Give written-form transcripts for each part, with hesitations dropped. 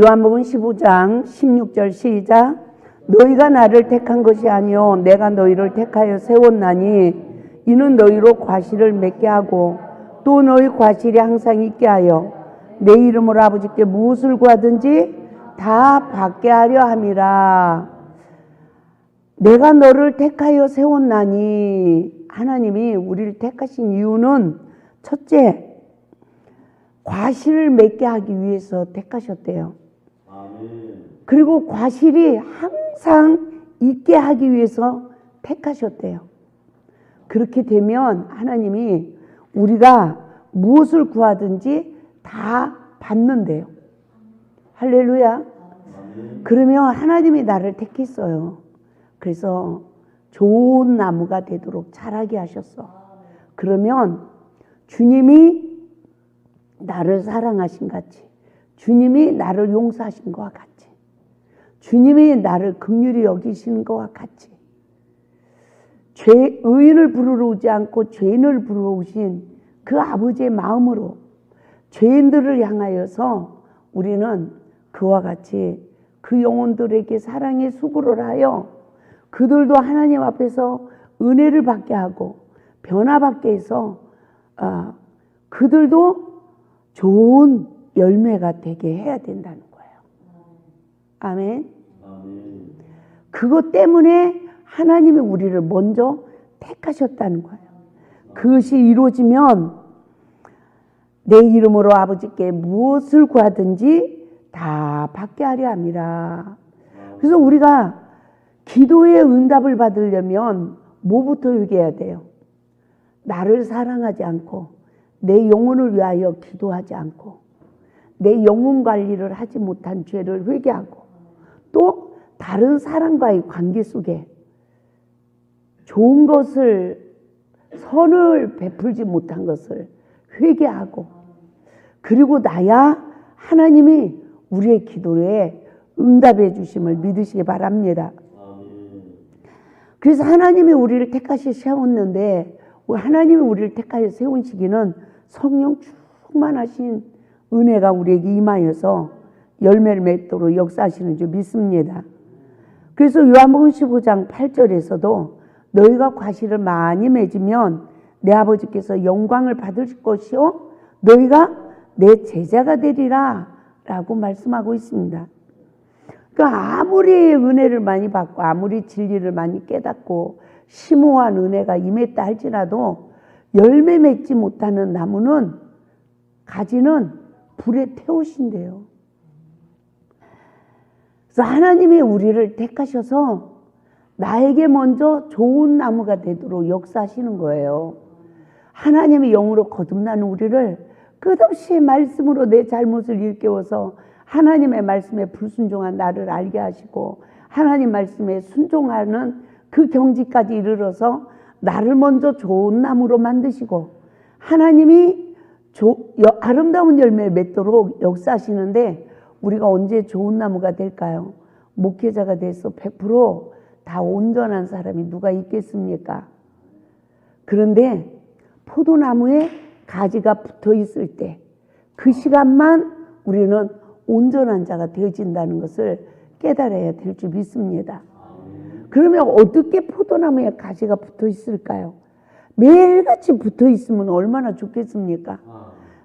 요한복음 15장 16절 시작. 너희가 나를 택한 것이 아니요 내가 너희를 택하여 세웠나니 이는 너희로 과실을 맺게 하고 또 너희 과실이 항상 있게 하여 내 이름으로 아버지께 무엇을 구하든지 다 받게 하려 함이라. 내가 너를 택하여 세웠나니, 하나님이 우리를 택하신 이유는 첫째, 과실을 맺게 하기 위해서 택하셨대요. 그리고 과실이 항상 있게 하기 위해서 택하셨대요. 그렇게 되면 하나님이 우리가 무엇을 구하든지 다 받는데요. 할렐루야. 그러면 하나님이 나를 택했어요. 그래서 좋은 나무가 되도록 자라게 하셨어. 그러면 주님이 나를 사랑하신 같이, 주님이 나를 용서하신 것과 같이, 주님이 나를 긍휼히 여기시는 것과 같이, 의인을 부르러 오지 않고 죄인을 부르러 오신 그 아버지의 마음으로 죄인들을 향하여서 우리는 그와 같이 그 영혼들에게 사랑의 수고를 하여 그들도 하나님 앞에서 은혜를 받게 하고 변화받게 해서 그들도 좋은 열매가 되게 해야 된다는 거예요. 아멘. 그것 때문에 하나님이 우리를 먼저 택하셨다는 거예요. 그것이 이루어지면 내 이름으로 아버지께 무엇을 구하든지 다 받게 하려 함이라. 그래서 우리가 기도의 응답을 받으려면 뭐부터 회개해야 돼요? 나를 사랑하지 않고 내 영혼을 위하여 기도하지 않고 내 영혼 관리를 하지 못한 죄를 회개하고 또 다른 사람과의 관계 속에 좋은 것을 선을 베풀지 못한 것을 회개하고 그리고 나야 하나님이 우리의 기도에 응답해 주심을 믿으시기 바랍니다. 그래서 하나님이 우리를 택하시 세웠는데 하나님이 우리를 택하여 세운 시기는 성령 충만하신 은혜가 우리에게 임하여서 열매를 맺도록 역사하시는 줄 믿습니다. 그래서 요한복음 15장 8절에서도 너희가 과실을 많이 맺으면 내 아버지께서 영광을 받을 것이요 너희가 내 제자가 되리라 라고 말씀하고 있습니다. 그러니까 아무리 은혜를 많이 받고 아무리 진리를 많이 깨닫고 심오한 은혜가 임했다 할지라도 열매 맺지 못하는 나무는 가지는 불에 태우신대요. 그래서 하나님이 우리를 택하셔서 나에게 먼저 좋은 나무가 되도록 역사하시는 거예요. 하나님의 영으로 거듭나는 우리를 끝없이 말씀으로 내 잘못을 일깨워서 하나님의 말씀에 불순종한 나를 알게 하시고 하나님 말씀에 순종하는 그 경지까지 이르러서 나를 먼저 좋은 나무로 만드시고 하나님이 아름다운 열매를 맺도록 역사하시는데 우리가 언제 좋은 나무가 될까요? 목회자가 돼서 100% 다 온전한 사람이 누가 있겠습니까? 그런데 포도나무에 가지가 붙어 있을 때 그 시간만 우리는 온전한 자가 되어진다는 것을 깨달아야 될 줄 믿습니다. 그러면 어떻게 포도나무에 가지가 붙어 있을까요? 매일같이 붙어 있으면 얼마나 좋겠습니까?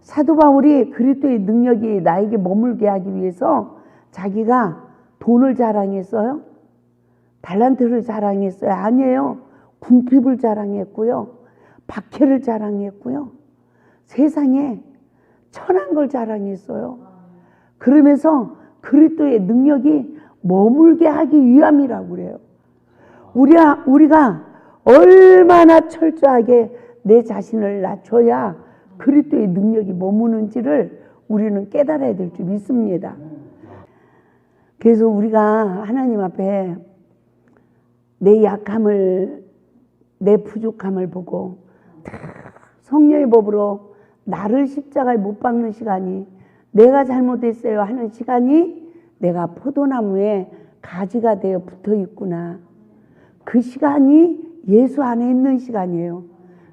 사도 바울이 그리스도의 능력이 나에게 머물게 하기 위해서 자기가 돈을 자랑했어요? 달란트를 자랑했어요? 아니에요. 궁핍을 자랑했고요. 박해를 자랑했고요. 세상에 천한 걸 자랑했어요. 그러면서 그리스도의 능력이 머물게 하기 위함이라고 그래요. 우리가 얼마나 철저하게 내 자신을 낮춰야 그리스도의 능력이 머무는지를 우리는 깨달아야 될 줄 믿습니다. 그래서 우리가 하나님 앞에 내 약함을, 내 부족함을 보고 성령의 법으로 나를 십자가에 못 박는 시간이, 내가 잘못했어요 하는 시간이 내가 포도나무에 가지가 되어 붙어 있구나. 그 시간이 예수 안에 있는 시간이에요.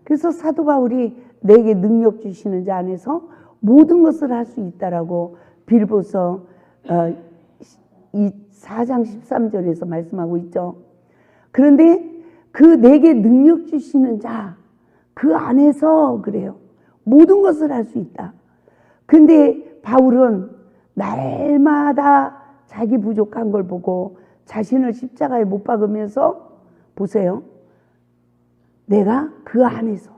그래서 사도 바울이 내게 능력 주시는 자 안에서 모든 것을 할 수 있다라고 빌보서 이 4장 13절에서 말씀하고 있죠. 그런데 그 내게 능력 주시는 자, 그 안에서 그래요. 모든 것을 할 수 있다. 근데 바울은 날마다 자기 부족한 걸 보고 자신을 십자가에 못 박으면서 보세요. 내가 그 안에서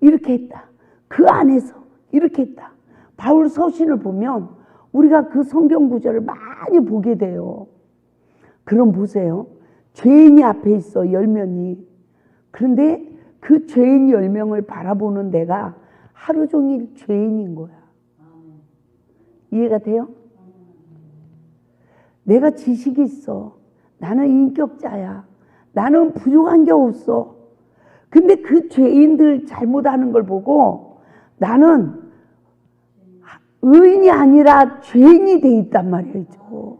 이렇게 했다. 그 안에서 이렇게 했다. 바울 서신을 보면 우리가 그 성경 구절을 많이 보게 돼요. 그럼 보세요. 죄인이 앞에 있어 10명이. 그런데 그 죄인 10명을 바라보는 내가 하루 종일 죄인인 거야. 이해가 돼요? 내가 지식이 있어. 나는 인격자야. 나는 부족한 게 없어. 근데 그 죄인들 잘못하는 걸 보고 나는 의인이 아니라 죄인이 돼 있단 말이죠.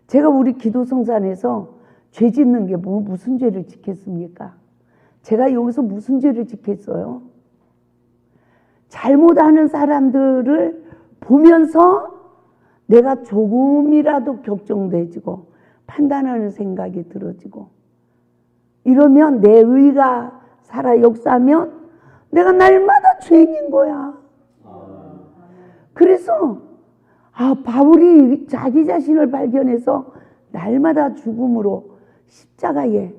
제가 우리 기도성산에서 죄 짓는 게 무슨 죄를 지켰습니까? 제가 여기서 무슨 죄를 지켰어요? 잘못하는 사람들을 보면서 내가 조금이라도 격정돼지고 판단하는 생각이 들어지고 이러면 내 의가 살아 역사하면 내가 날마다 죄인인 거야. 그래서 바울이 자기 자신을 발견해서 날마다 죽음으로 십자가에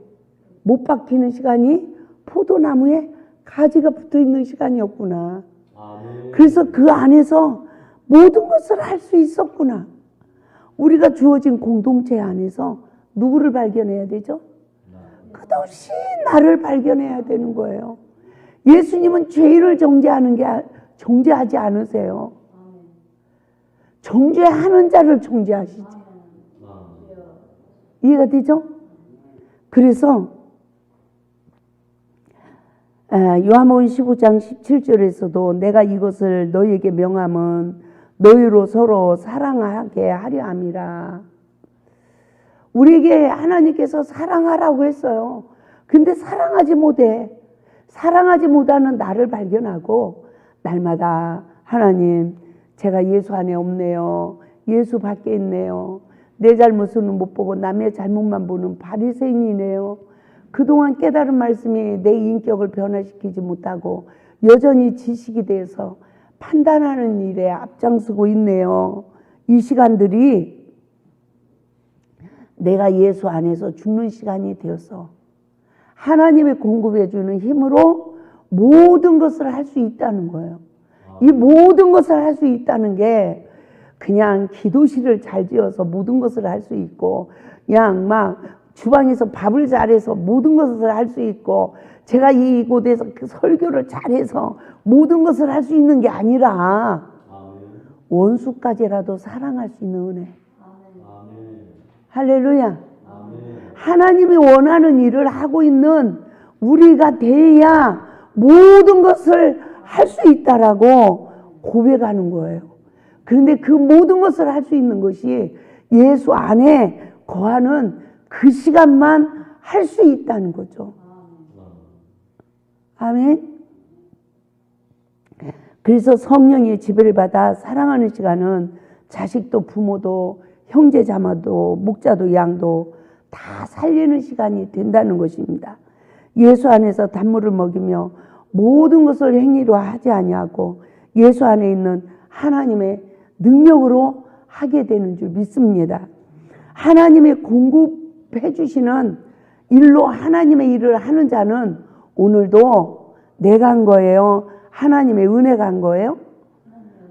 못 박히는 시간이 포도나무에 가지가 붙어있는 시간이었구나. 그래서 그 안에서 모든 것을 할 수 있었구나. 우리가 주어진 공동체 안에서 누구를 발견해야 되죠? 끝없이 나를 발견해야 되는 거예요. 예수님은 죄인을 정죄하지 않으세요. 정죄하는 자를 정죄하시지. 이해가 되죠? 그래서 요한복음 15장 17절에서도 내가 이것을 너희에게 명함은 너희로 서로 사랑하게 하려 함이라. 우리에게 하나님께서 사랑하라고 했어요. 근데 사랑하지 못해. 사랑하지 못하는 나를 발견하고 날마다 하나님 제가 예수 안에 없네요. 예수 밖에 있네요. 내 잘못은 못 보고 남의 잘못만 보는 바리새인이네요. 그동안 깨달은 말씀이 내 인격을 변화시키지 못하고 여전히 지식이 돼서 판단하는 일에 앞장서고 있네요. 이 시간들이 내가 예수 안에서 죽는 시간이 되어서 하나님이 공급해 주는 힘으로 모든 것을 할 수 있다는 거예요. 이 모든 것을 할 수 있다는 게 그냥 기도실을 잘 지어서 모든 것을 할 수 있고 그냥 막 주방에서 밥을 잘해서 모든 것을 할 수 있고 제가 이곳에서 그 설교를 잘해서 모든 것을 할 수 있는 게 아니라 원수까지라도 사랑할 수 있는 은혜. 할렐루야. 하나님이 원하는 일을 하고 있는 우리가 돼야 모든 것을 할 수 있다라고 고백하는 거예요. 그런데 그 모든 것을 할 수 있는 것이 예수 안에 거하는 그 시간만 할 수 있다는 거죠. 아멘. 그래서 성령의 지배를 받아 사랑하는 시간은 자식도 부모도 형제자매도 목자도 양도 다 살리는 시간이 된다는 것입니다. 예수 안에서 단물을 먹이며 모든 것을 행위로 하지 아니하고 예수 안에 있는 하나님의 능력으로 하게 되는 줄 믿습니다. 하나님의 공급해 주시는 일로 하나님의 일을 하는 자는 오늘도 내가 한 거예요? 하나님의 은혜가 한 거예요?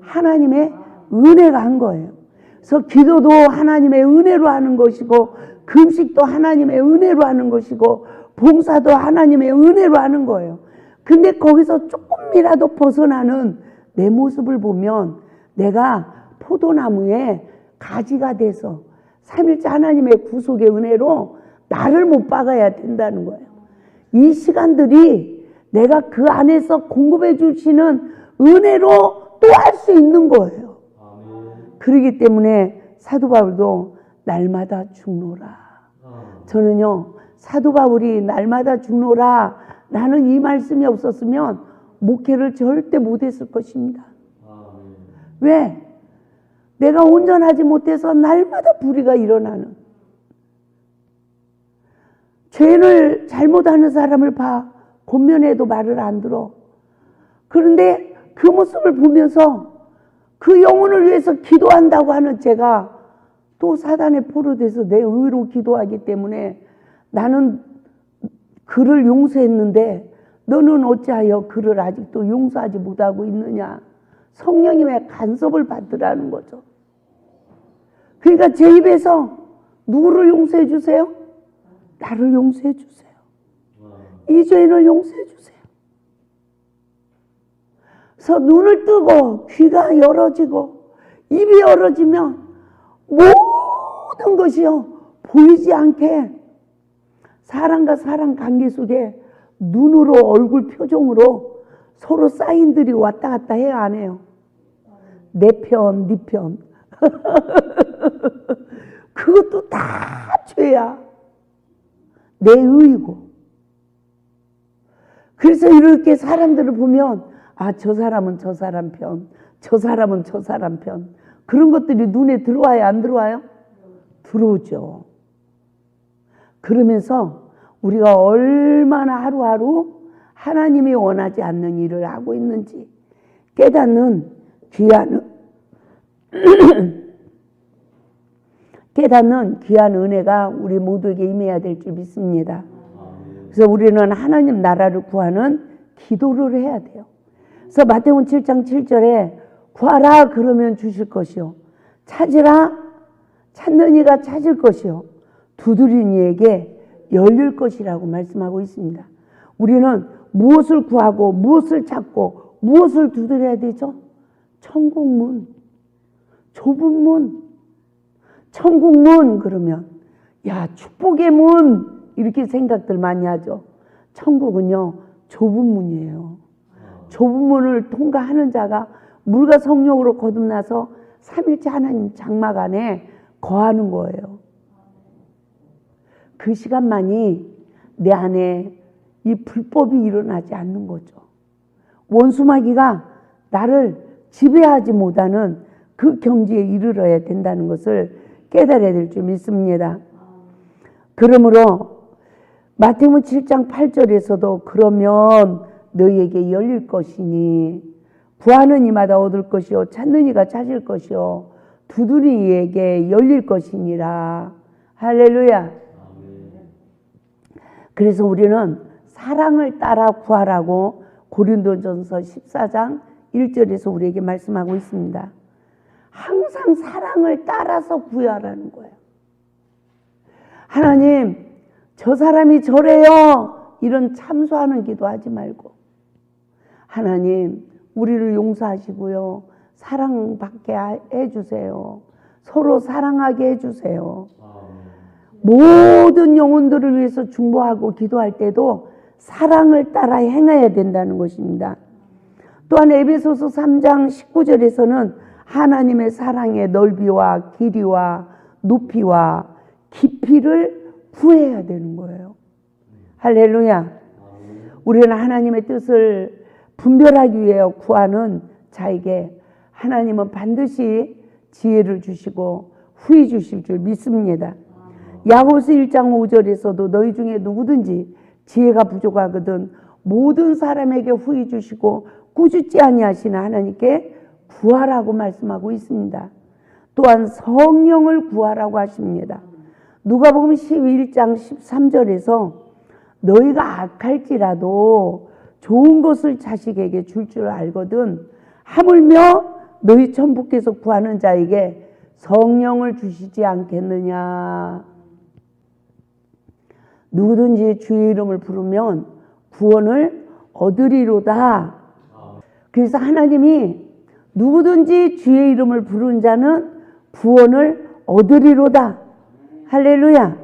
하나님의 은혜가 한 거예요. 그래서 기도도 하나님의 은혜로 하는 것이고 금식도 하나님의 은혜로 하는 것이고 봉사도 하나님의 은혜로 하는 거예요. 근데 거기서 조금이라도 벗어나는 내 모습을 보면 내가 포도나무에 가지가 돼서 삼일째 하나님의 구속의 은혜로 나를 못 박아야 된다는 거예요. 이 시간들이 내가 그 안에서 공급해 주시는 은혜로 또 할 수 있는 거예요. 그렇기 때문에 사도 바울도 날마다 죽노라. 저는요 사도 바울이 날마다 죽노라 라는 이 말씀이 없었으면 목회를 절대 못했을 것입니다. 왜? 내가 온전하지 못해서 날마다 불의가 일어나는. 죄를 잘못하는 사람을 봐. 권면해도 말을 안 들어. 그런데 그 모습을 보면서 그 영혼을 위해서 기도한다고 하는 제가 또 사단의 포로돼서 내 의로 기도하기 때문에 나는 그를 용서했는데 너는 어찌하여 그를 아직도 용서하지 못하고 있느냐. 성령님의 간섭을 받으라는 거죠. 그러니까 제 입에서 누구를 용서해 주세요? 나를 용서해 주세요. 이 죄인을 용서해 주세요. 그래서 눈을 뜨고 귀가 열어지고 입이 열어지면 모든 것이요 보이지 않게 사람과 사람 관계 속에 눈으로 얼굴 표정으로 서로 사인들이 왔다 갔다 해야 안 해요. 내 편, 네 편. 그것도 다 죄야. 내 의이고. 그래서 이렇게 사람들을 보면 아, 저 사람은 저 사람 편, 저 사람은 저 사람 편. 그런 것들이 눈에 들어와요, 안 들어와요? 들어오죠. 그러면서 우리가 얼마나 하루하루 하나님이 원하지 않는 일을 하고 있는지 깨닫는 귀한 은혜가 우리 모두에게 임해야 될 줄 믿습니다. 그래서 우리는 하나님 나라를 구하는 기도를 해야 돼요. 그래서 마태복음 7장 7절에 구하라 그러면 주실 것이요 찾으라 찾는 이가 찾을 것이요 두드린 이에게 열릴 것이라고 말씀하고 있습니다. 우리는 무엇을 구하고 무엇을 찾고 무엇을 두드려야 되죠? 천국문, 좁은 문, 천국문 그러면 야 축복의 문 이렇게 생각들 많이 하죠. 천국은요 좁은 문이에요. 좁은 문을 통과하는 자가 물과 성령으로 거듭나서 삼일째 하나님 장막 안에 거하는 거예요. 그 시간만이 내 안에 이 불법이 일어나지 않는 거죠. 원수마귀가 나를 지배하지 못하는 그 경지에 이르러야 된다는 것을 깨달아야 될 줄 믿습니다. 그러므로 마태복음 7장 8절에서도 그러면 너희에게 열릴 것이니 구하는 이마다 얻을 것이요 찾는 이가 찾을 것이요 두드린 이에게 열릴 것이니라. 할렐루야. 그래서 우리는 사랑을 따라 구하라고 고린도전서 14장 1절에서 우리에게 말씀하고 있습니다. 항상 사랑을 따라서 구하라는 거예요. 하나님 저 사람이 저래요 이런 참소하는 기도하지 말고 하나님 우리를 용서하시고요 사랑받게 해주세요. 서로 사랑하게 해주세요. 모든 영혼들을 위해서 중보하고 기도할 때도 사랑을 따라 행해야 된다는 것입니다. 또한 에베소서 3장 19절에서는 하나님의 사랑의 넓이와 길이와 높이와 깊이를 구해야 되는 거예요. 할렐루야. 우리는 하나님의 뜻을 분별하기 위해 구하는 자에게 하나님은 반드시 지혜를 주시고 후히 주실 줄 믿습니다. 야고보서 1장 5절에서도 너희 중에 누구든지 지혜가 부족하거든 모든 사람에게 후히 주시고 꾸짖지 아니하시는 하나님께 구하라고 말씀하고 있습니다. 또한 성령을 구하라고 하십니다. 누가복음 11장 13절에서 너희가 악할지라도 좋은 것을 자식에게 줄 줄 알거든 하물며 너희 천부께서 구하는 자에게 성령을 주시지 않겠느냐. 누구든지 주의 이름을 부르면 구원을 얻으리로다. 그래서 하나님이 누구든지 주의 이름을 부른 자는 구원을 얻으리로다. 할렐루야.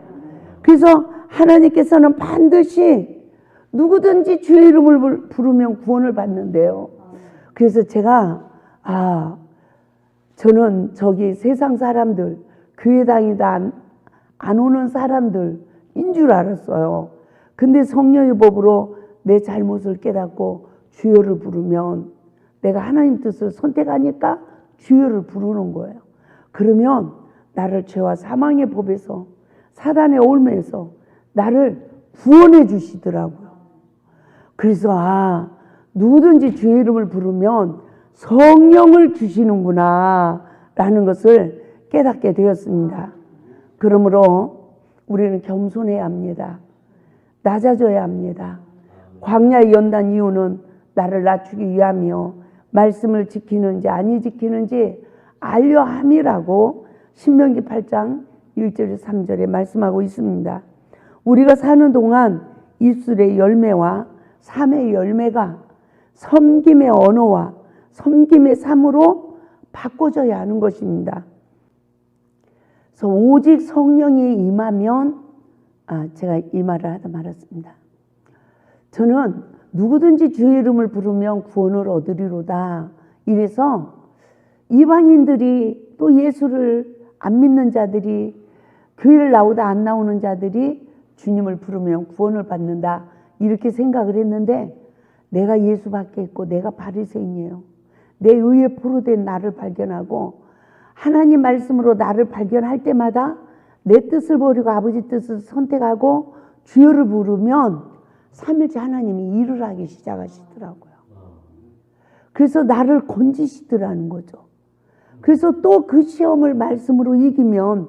그래서 하나님께서는 반드시 누구든지 주의 이름을 부르면 구원을 받는데요. 그래서 제가 저는 저기 세상 사람들 교회 다니다 안 오는 사람들인 줄 알았어요. 근데 성령의 법으로 내 잘못을 깨닫고 주여를 부르면 내가 하나님 뜻을 선택하니까 주여를 부르는 거예요. 그러면 나를 죄와 사망의 법에서 사단의 올매에서 나를 구원해 주시더라고요. 그래서 누구든지 주의 이름을 부르면 성령을 주시는구나 라는 것을 깨닫게 되었습니다. 그러므로 우리는 겸손해야 합니다. 낮아져야 합니다. 광야의 연단 이유는 나를 낮추기 위함이요 말씀을 지키는지 아니 지키는지 알려 함이라고 신명기 8장 1절 3절에 말씀하고 있습니다. 우리가 사는 동안 입술의 열매와 삶의 열매가 섬김의 언어와 섬김의 삶으로 바꿔져야 하는 것입니다. 그래서 오직 성령이 임하면 제가 이 말을 하다 말았습니다. 저는 누구든지 주의 이름을 부르면 구원을 얻으리로다. 이래서 이방인들이 또 예수를 안 믿는 자들이 교회를 나오다 안 나오는 자들이 주님을 부르면 구원을 받는다. 이렇게 생각을 했는데 내가 예수밖에 있고 내가 바리새인이에요. 내 의에 포로된 나를 발견하고 하나님 말씀으로 나를 발견할 때마다 내 뜻을 버리고 아버지 뜻을 선택하고 주여를 부르면 삼일째 하나님이 일을 하기 시작하시더라고요. 그래서 나를 건지시더라는 거죠. 그래서 또 그 시험을 말씀으로 이기면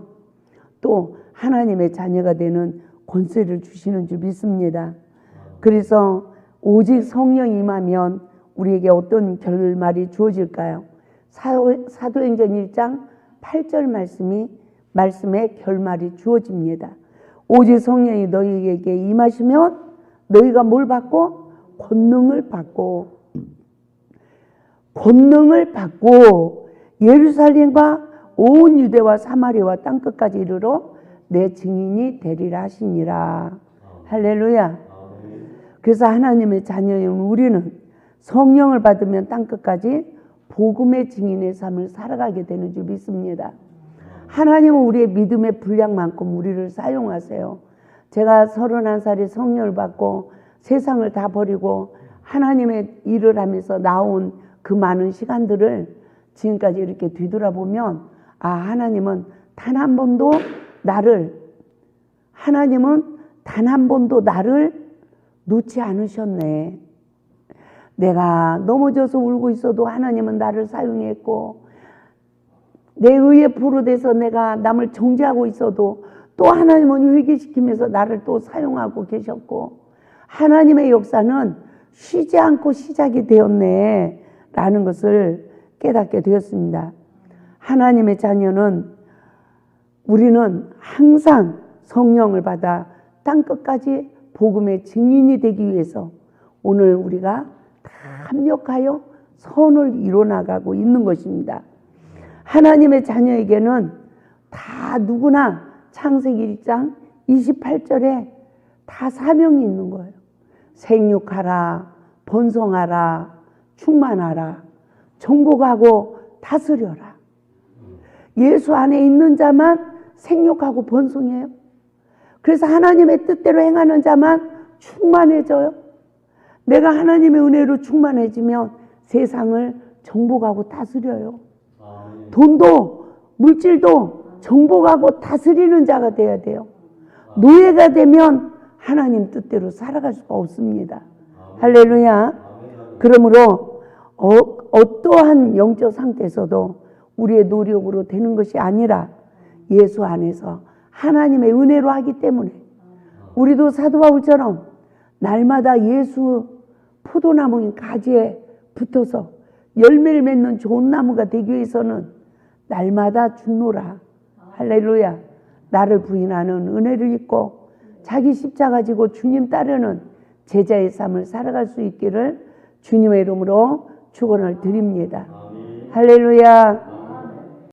또 하나님의 자녀가 되는 권세를 주시는 줄 믿습니다. 그래서 오직 성령이 임하면 우리에게 어떤 결말이 주어질까요? 사도행전 1장 8절 말씀의 결말이 주어집니다. 오직 성령이 너희에게 임하시면 너희가 뭘 받고? 권능을 받고 예루살렘과 온 유대와 사마리아와 땅끝까지 이르러 내 증인이 되리라 하시니라. 할렐루야. 그래서 하나님의 자녀인 우리는 성령을 받으면 땅끝까지 복음의 증인의 삶을 살아가게 되는 줄 믿습니다. 하나님은 우리의 믿음의 분량만큼 우리를 사용하세요. 제가 31살에 성령을 받고 세상을 다 버리고 하나님의 일을 하면서 나온 그 많은 시간들을 지금까지 이렇게 뒤돌아보면 하나님은 단 한 번도 나를 놓지 않으셨네. 내가 넘어져서 울고 있어도 하나님은 나를 사용했고 내 의에 포로돼서 내가 남을 정죄하고 있어도 또 하나님은 회개시키면서 나를 또 사용하고 계셨고 하나님의 역사는 쉬지 않고 시작이 되었네 라는 것을 깨닫게 되었습니다. 하나님의 자녀는 우리는 항상 성령을 받아 땅끝까지 복음의 증인이 되기 위해서 오늘 우리가 다 합력하여 선을 이뤄나가고 있는 것입니다. 하나님의 자녀에게는 다 누구나 창세기 1장 28절에 다 사명이 있는 거예요. 생육하라, 번성하라, 충만하라, 정복하고 다스려라. 예수 안에 있는 자만 생육하고 번성해요. 그래서 하나님의 뜻대로 행하는 자만 충만해져요. 내가 하나님의 은혜로 충만해지면 세상을 정복하고 다스려요. 돈도 물질도 정복하고 다스리는 자가 돼야 돼요. 노예가 되면 하나님 뜻대로 살아갈 수가 없습니다. 할렐루야. 그러므로 어떠한 영적 상태에서도 우리의 노력으로 되는 것이 아니라 예수 안에서 하나님의 은혜로 하기 때문에 우리도 사도 바울처럼 날마다 예수 포도나무인 가지에 붙어서 열매를 맺는 좋은 나무가 되기 위해서는 날마다 죽노라. 할렐루야. 나를 부인하는 은혜를 입고 자기 십자가 지고 주님 따르는 제자의 삶을 살아갈 수 있기를 주님의 이름으로 축원을 드립니다. 할렐루야.